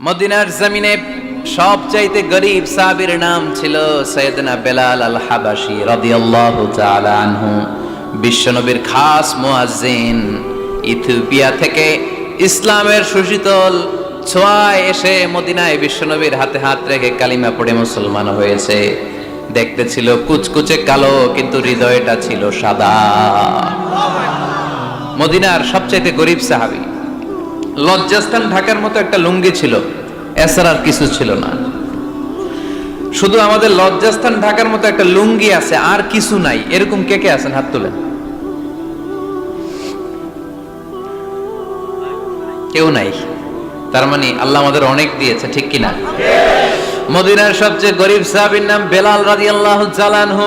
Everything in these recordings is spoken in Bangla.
মদিনার জমিনে সবচাইতে গরীব সাহাবীর নাম ছিল সৈয়দনা বেলাল আল হাবাসী রাদিয়াল্লাহু তাআলা আনহু। বিশ্বনবীর খাস মুয়াজ্জিন, ইথিওপিয়া থেকে ইসলামের সুশীতল ছোঁয়ায় এসে মদিনায় বিশ্বনবীর হাতে হাত রেখে কালিমা পড়ে মুসলমান হয়েছে। দেখতে ছিল কুচকুচে কালো, কিন্তু হৃদয়টা ছিল সাদা। মদিনার সবচাইতে গরীব সাহাবী। লজ্জাস্থান ঢাকার মতো একটা লুঙ্গি ছিল, এছাড়া আর কিছু ছিল না। শুধু আমাদের লজ্জাস্থান ঢাকার মতো একটা লুঙ্গি আছে, আর কিছু নাই। এরকম কে কে আছেন? হাত তোলেন। কেউ নাই। তার মানে আল্লাহ আমাদের অনেক দিয়েছে, ঠিক কিনা? মদিনার সবচেয়ে গরীব সাহাবীর নাম বেলাল রাদিয়াল্লাহু তাআলা আনহু।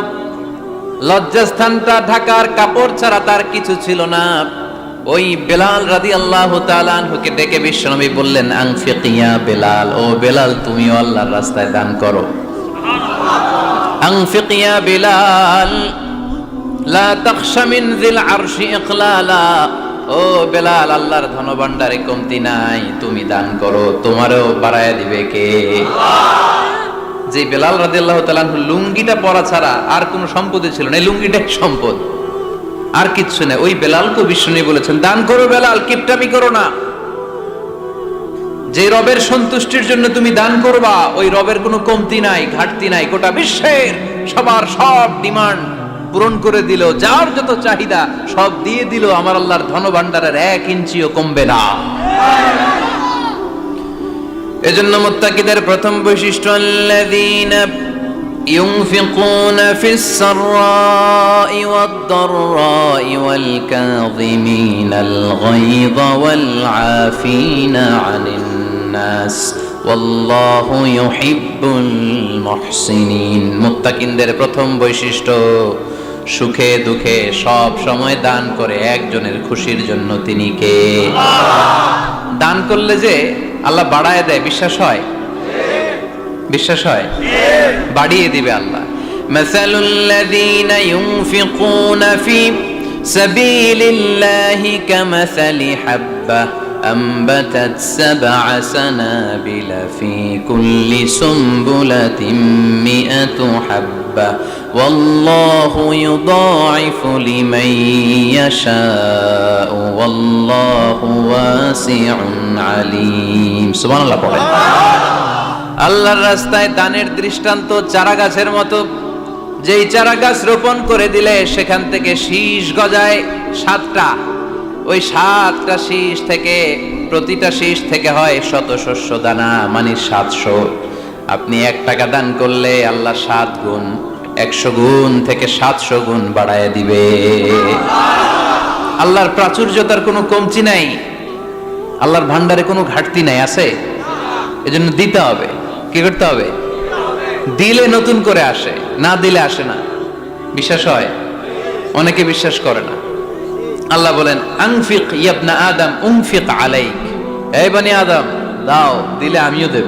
লজ্জাস্থানটা ঢাকার কাপড় ছাড়া তার কিছু ছিল না। ওই বেলাল রাদিয়াল্লাহু তাআলা আনহুকে ডেকে বিশ্বনবী বললেন, আনফিক ইয়া বেলাল, ও বেলাল তুমিও আল্লাহর রাস্তায় দান করো। আনফিক ইয়া বেলাল লা তাখশা মিন যিল আরশি ইকলালা, ও বেলাল আল্লাহর ধনভাণ্ডারে কমতি নাই, তুমি দান করো, তোমারও বাড়ায়া দিবে কে? যে বেলাল রাদিয়াল্লাহু তাআলা আনহু লুঙ্গিটা পরা ছাড়া আর কোনো সম্পদই ছিল না, এই লুঙ্গিটাই সম্পদ, আর কিচ্ছু নেই। ওই বেলালকে বিশ্বনবী বলেছেন, দান করো বেলাল, কিপটামি করো না। যে রবের সন্তুষ্টির জন্য তুমি দান করবা, ওই রবের কোনো কমতি নাই, ঘাটতি নাই। গোটা বিশ্বের সবার সব ডিমান্ড পূরণ করে দিল, যার যত চাহিদা সব দিয়ে দিল, আমার আল্লাহর ধনভাণ্ডারের 1 ইঞ্চিও কমবে না। এজন্য মুত্তাকিদের প্রথম বৈশিষ্ট্য, আল্লাযীনা ينفقون في السراء والضراء والكاظمين الغيظ والعافين عن الناس والله يحب المحسنين। মুত্তাকিনদের প্রথম বৈশিষ্ট্য, সুখে দুঃখে সব সময় দান করে একজনের খুশির জন্য। তিনি কে? দান করলে যে আল্লাহ বাড়ায় দেয়, বিশ্বাস হয়? বিশ্বাস হয়? বাড়িয়ে দিবে আল্লাহ। মাসালুল লাযীনা ইউনফিকুনা ফি সাবিলিল্লাহি কামাসালি হাব্বা আনবাতাত সাবআ সানাবিলা ফি কুল্লি সুমবুলাতিন মিআতু হাব্বা ওয়াল্লাহু ইউদাঈফু লিমান ইয়াশাউ ওয়াল্লাহু ওয়াসিউন আলীম। সুবহানাল্লাহ পড়েন। আল্লাহর রাস্তায় দানের দৃষ্টান্ত চারা গাছের মতো। যেই চারা গাছ রোপণ করে দিলে সেখান থেকে শীষ গজায় 7টা। ওই 7টা শীষ থেকে, প্রতিটা শীষ থেকে হয় শত শস্য দানা, মানে 700। আপনি 1 টাকা দান করলে আল্লাহ 7 গুণ, 100 গুণ থেকে 700 গুণ বাড়ায় দিবে। আল্লাহর প্রাচুর্যতার কোনো কমতি নাই, আল্লাহর ভান্ডারে কোনো ঘাটতি নাই। আছে? এজন্য দিতে হবে। কি করতে হবে? দিলে নতুন করে আসে, না দিলে আসে না। বিশ্বাস হয়? অনেকে বিশ্বাস করে না। আল্লাহ বলেন, আনফিক ইয়া আদম উনফিক আলাইক, এই বনি আদম দাও, দিলে আমিও দেব।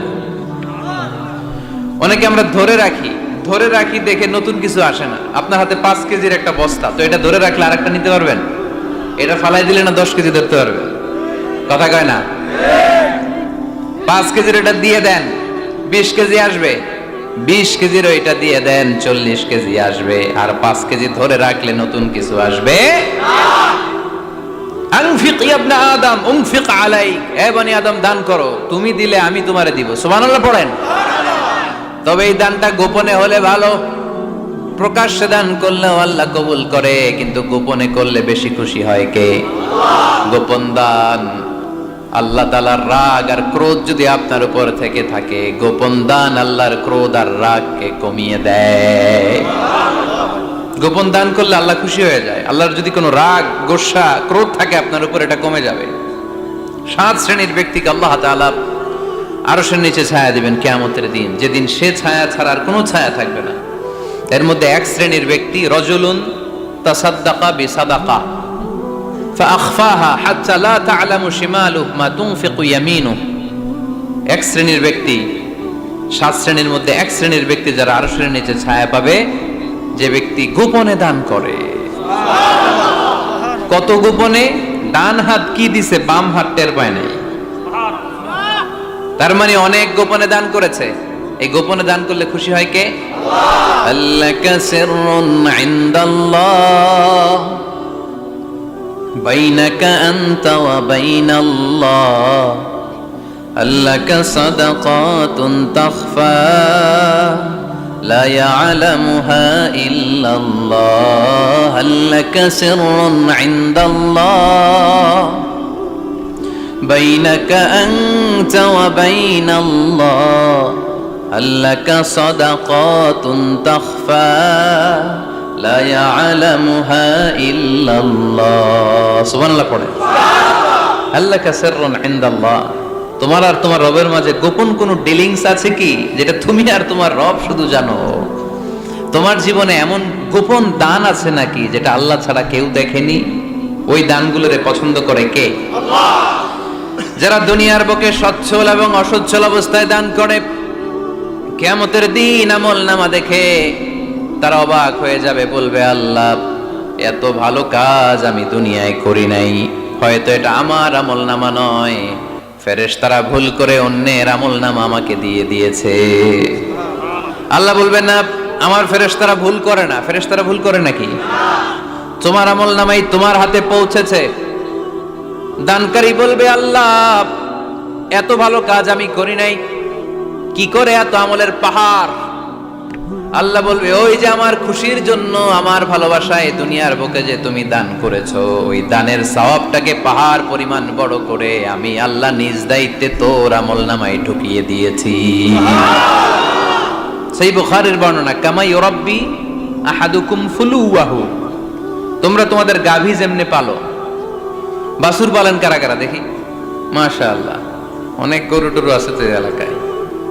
অনেকে আমরা ধরে রাখি দেখে নতুন কিছু আসে না। আপনার হাতে 5 কেজির একটা বস্তা, তো এটা ধরে রাখলে আরেকটা নিতে পারবেন? এটা ফালাই দিলে না 10 কেজি ধরতে পারবেন? কথা কয় না? 5 কেজির এটা দিয়ে দেন, 20 কেজি আসবে। 20 কেজির ওইটা দিয়ে দেন, 40 কেজি আসবে। আর 5 কেজি ধরে রাখলে নতুন কিছু আসবে। আনফিক ইয়া ইবনা আদম উনফিক আলাইক, হে বনি আদম দান করো, তুমি দিলে আমি তোমারে দিব। সুবহানাল্লাহ পড়েন। তবে এই দানটা গোপনে হলে ভালো। প্রকাশ্যে দান করলেও আল্লাহ কবুল করে, কিন্তু গোপনে করলে বেশি খুশি হয় কে? গোপন দান। আল্লাহ তাআলার রাগ আর ক্রোধ যদি আপনার উপর থেকে থাকে, গোপন দান আল্লাহর ক্রোধ আর রাগকে কমিয়ে দেয়। গোপন দান করলে আল্লাহ খুশি হয়ে যায়। আল্লাহর যদি কোনো রাগ, গোসা, ক্রোধ থাকে আপনার উপর, এটা কমে যাবে। 7 শ্রেণীর ব্যক্তিকে আল্লাহ তাআলা আরশের নিচে ছায়া দিবেন কিয়ামতের দিন, যেদিন সে ছায়া ছাড়া আর কোনো ছায়া থাকবে না। এর মধ্যে 1 শ্রেণীর ব্যক্তি, রজুলুন তাসাদ্দাকা বিসাদাকা ফাআখফাহা হাত্তা লা তা'লামু শিমালুহু মা তুনফিকু ইয়ামিনুহু। 1 শ্রেণীর ব্যক্তি, 7 শ্রেণীর মধ্যে 1 শ্রেণীর ব্যক্তি যারা আরশের নিচে ছায়া পাবে, যে ব্যক্তি গোপনে দান করে। কত গোপনে? ডান হাত কি দিছে, বাম হাত টের পায় নাই। তার মানে অনেক গোপনে দান করেছে। এই গোপনে দান করলে খুশি হয় কে? আল্লাকা সিররুন ইনদাল্লাহ বাইনাকা আনতা ওয়া বাইনাল্লাহ আল্লাকা সাদাকাতুন তাখফা লা ইয়ালামুহা ইল্লাল্লাহ আল্লাকা সিররুন ইনদাল্লাহ বাইনাকা আনতা ওয়া বাইনাল্লাহ আল্লাকা সাদাকাতুন তাখফা লা ইয়ালামুহা ইল্লাল্লাহ। সুবহানাল্লাহ পড়ে। আল্লাকা সিররুন ইনদাল্লাহ, তোমার আর তোমার রবের মাঝে গোপন কোন ডিলিংস আছে কি যেটা তুমি আর তোমার রব শুধু জানো? তোমার জীবনে এমন গোপন দান আছে নাকি যেটা আল্লাহ ছাড়া কেউ দেখেনি? ওই দানগুলোরে পছন্দ করে কে? আল্লাহ। যারা দুনিয়ার বুকে সচ্ছল এবং অসচ্ছল অবস্থায় দান করে, কিয়ামতের দিন আমলনামা দেখে তারা অবাক হয়ে যাবে, বলবে আল্লাহ এত ভালো কাজ আমি দুনিয়ায় করি নাই, হয়তো এটা আমার আমলনামা নয়, ফেরেশতারা ভুল করে অন্যের আমলনামা আমাকে দিয়ে দিয়েছে। আল্লাহ বলবে না আমার ফেরেশতারা ভুল করে না। ফেরেশতারা ভুল করে নাকি? তোমার আমলনামাই তোমার হাতে পৌঁছেছে। দানকারী বলবে আল্লাহ এত ভালো কাজ আমি করি নাই, কি করে এত আমলের পাহাড়? আল্লাহ বলবে ওই যে আমার খুশির জন্য, আমার ভালোবাসায় দুনিয়ার বুকে যে তুমি দান করেছো, ওই দানের সওয়াবটাকে পাহাড় পরিমাণ বড় করে আমি আল্লাহ নিজ দায়িত্বে তোর আমলনামায় ঢুকিয়ে দিয়েছি। সেই বুখারীর বর্ণনা, কামা ইউরাব্বি আহাদুকুম ফুলুয়াহু, তোমরা তোমাদের গাভী যেমনে পালো। বাছুর পালন কারা কারা দেখি? মাশাআল্লাহ, অনেক গরু টরু আছে তো এলাকায়।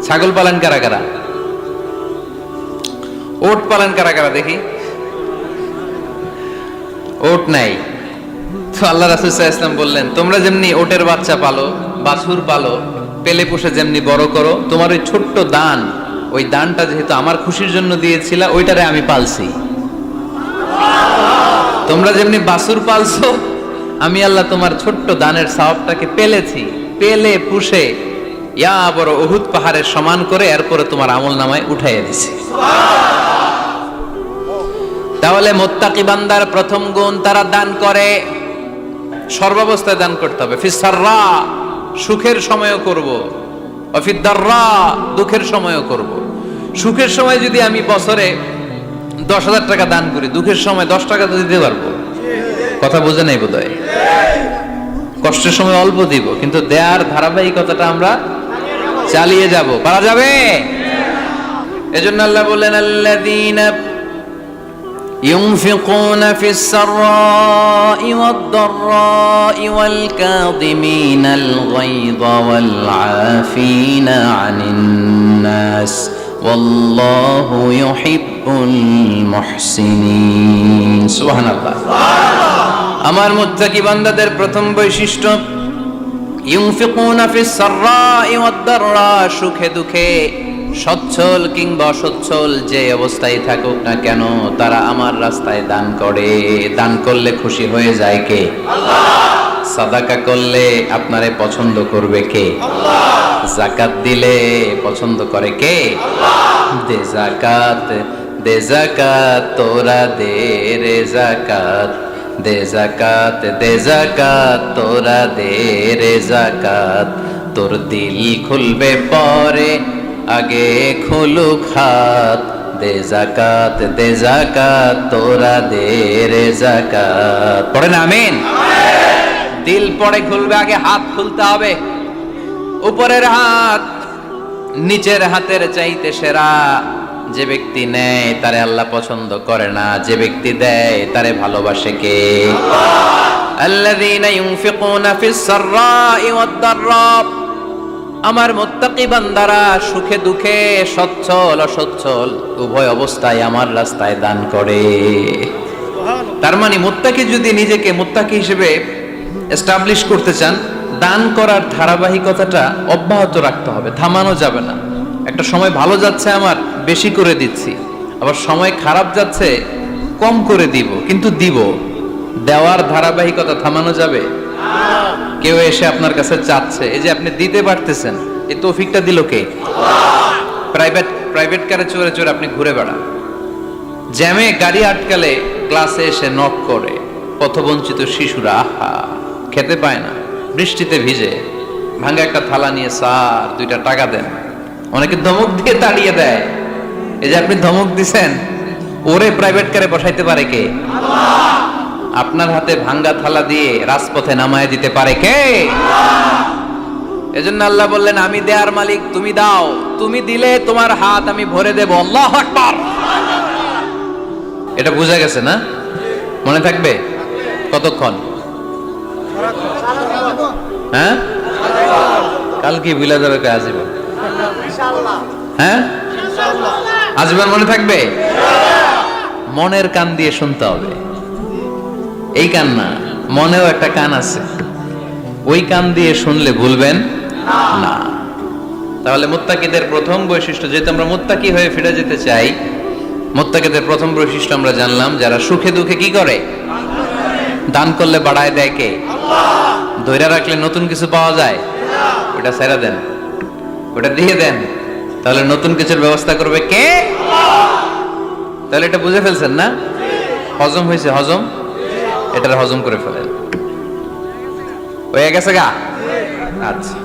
ছাগল পালন কারা কারা? ওট পালন কারা কারা দেখি? ওট নাই তো আল্লাহ রাসূল সাল্লাল্লাহু আলাইহি ওয়াসাল্লাম বললেন তোমরা যেমনি ওটের বাচ্চা পালো, বাছুর পালো, পেলে পুষে যেমনি বড় করো, তোমার ওই ছোট্ট দান, ওই দানটা যেহেতু আমার খুশির জন্য দিয়েছিলা, ওইটারে আমি পালছি। তোমরা যেমনি বাছুর পালছো, আমি আল্লাহ তোমার ছোট্ট দানের সওয়াবটাকে পেলেছি, পেলে পুষে ইয়া বড় উহুদ পাহাড়ের সমান করে এরপরে তোমার আমলনামায় উঠাইয়া দিছি। তাহলে মুত্তাকি বান্দার প্রথম গুণ, তারা দান করে, সর্বাবস্থায় দান করতে হবে। ফিস সাররা, সুখের সময়ও করব, ওয়া ফিদ দাররা, দুঃখের সময়ও করব। সুখের সময় যদি আমি বছরে 10,000 টাকা দান করি, দুঃখের সময় 10 টাকা তো দিতে পারবো। কথা বোঝে নাই বোধহয়? কষ্টের সময় অল্প দিব, কিন্তু দেয়ার ধারাবাহিকতাটা আমরা চালিয়ে যাব। পারা যাবে? এজন্য আল্লাহ বললেন আল্লাযীনা ইউনফিকুনা ফিস সাররাই ওয়াদ দাররাই ওয়াল কাযিমিনাল গায়যা ওয়াল আফিনা আনিন নাস ওয়াল্লাহু ইউহিব্বুল মুহসিনিন। সুবহানাল্লাহ। আমার মুত্তাকি বান্দাদের প্রথম বৈশিষ্ট্য ইউনফিকুনা ফিস সাররাই ওয়াদ দাররা, সুখে দুঃখে, সচ্ছল কিংবা অসচ্ছল যে অবস্থায় থাকুক না কেন, তারা আমার রাস্তায় দান করে। দান করলে খুশি হয়ে যায় কে? আল্লাহ। সাদাকা করলে আপনারে পছন্দ করবে কে? আল্লাহ। যাকাত দিলে পছন্দ করে কে? আল্লাহ। দে যাকাত, দে যাকাত, তোরা দে রে যাকাত, দে যাকাত, দে যাকাত, তোরা দে রে যাকাত, তোর দিল খুলবে পরে আগে খুলুক হাত, দে যাকাত, দে যাকাত, তোরা দে রে যাকাত। পড়ে না আমিন? দিল পরে খুলবে, আগে হাত খুলতে হবে। উপরের হাত নিচের হাতের চাইতে সেরা। যে ব্যক্তি নেয় তারে আল্লাহ পছন্দ করে না, যে ব্যক্তি দেয় তারে ভালোবাসে কে? আল্লাহ। আল্লাযীনা ইউনফিকুনা ফিস সাররাই ওয়াদ দাররা, আমার মুত্তাকি বান্দারা সুখে দুঃখে, সচ্ছল অসচ্ছল উভয় অবস্থায় আমার রাস্তায় দান করে। তার মানে মুত্তাকি যদি নিজেকে মুত্তাকি হিসেবে এস্টাবলিশ করতে চান, দান করার ধারাবাহিকতাটা অব্যাহত রাখতে হবে, থামানো যাবে না। একটা সময় ভালো যাচ্ছে আমার, বেশি করে দিচ্ছি, আবার সময় খারাপ যাচ্ছে, কম করে দিব, কিন্তু দিব। দেওয়ার ধারাবাহিকতা থামানো যাবে? কেউ এসে আপনার কাছে চাচ্ছে, এই যে আপনি দিতে পারতেছেন, এই তৌফিকটা দিল কে? প্রাইভেট কারে চড়ে চড়ে আপনি ঘুরে বেড়ান, জ্যামে গাড়ি আটকালে ক্লাসে এসে নক করে, পথবঞ্চিত শিশুরা আহা খেতে পায় না, বৃষ্টিতে ভিজে, ভাঙা একটা থালা নিয়ে স্যার 2টা টাকা দেন, অনেকে ধমক দিয়ে তাড়িয়ে দেয়। এই যে আপনি ধমক দিছেন, ওরে প্রাইভেট কারে বসাইতে পারে কে? আপনার হাতে ভাঙ্গা থালা দিয়ে রাজপথে নামায় দিতে পারে কে? এজন্য আল্লাহ বললেন, আমি দেয়ার মালিক, তুমি দাও, তুমি দিলে তোমার হাত আমি ভরে দেব। আল্লাহু আকবার। এটা বুঝা গেছে না? মনে থাকবে কতক্ষণ? হ্যাঁ, কালকে ভুলে যাবে কে? আজীবন। হ্যাঁ, আজীবন মনে থাকবে। মনের কান দিয়ে শুনতে হবে, এই কান না, মনেও একটা কান আছে, ওই কান দিয়ে শুনলে ভুলবেন না। তাহলে মুত্তাকিদের প্রথম বৈশিষ্ট্য, যেহেতু আমরা মুত্তাকি হয়ে ফিরে যেতে চাই, মুত্তাকিদের প্রথম বৈশিষ্ট্য আমরা জানলাম, যারা সুখে দুঃখে কি করে? দান করলে বাড়ায় দেয় কে? ধৈর্য রাখলে নতুন কিছু পাওয়া যায়, ওটা ছেড়ে দেন, ওটা দিয়ে দেন, তাহলে নতুন কিছুর ব্যবস্থা করবে কে? তাহলে এটা বুঝে ফেলছেন না? হজম হয়েছে? হজম, এটার হজম করে ফেলেন। হয়ে গেছে গা? আচ্ছা।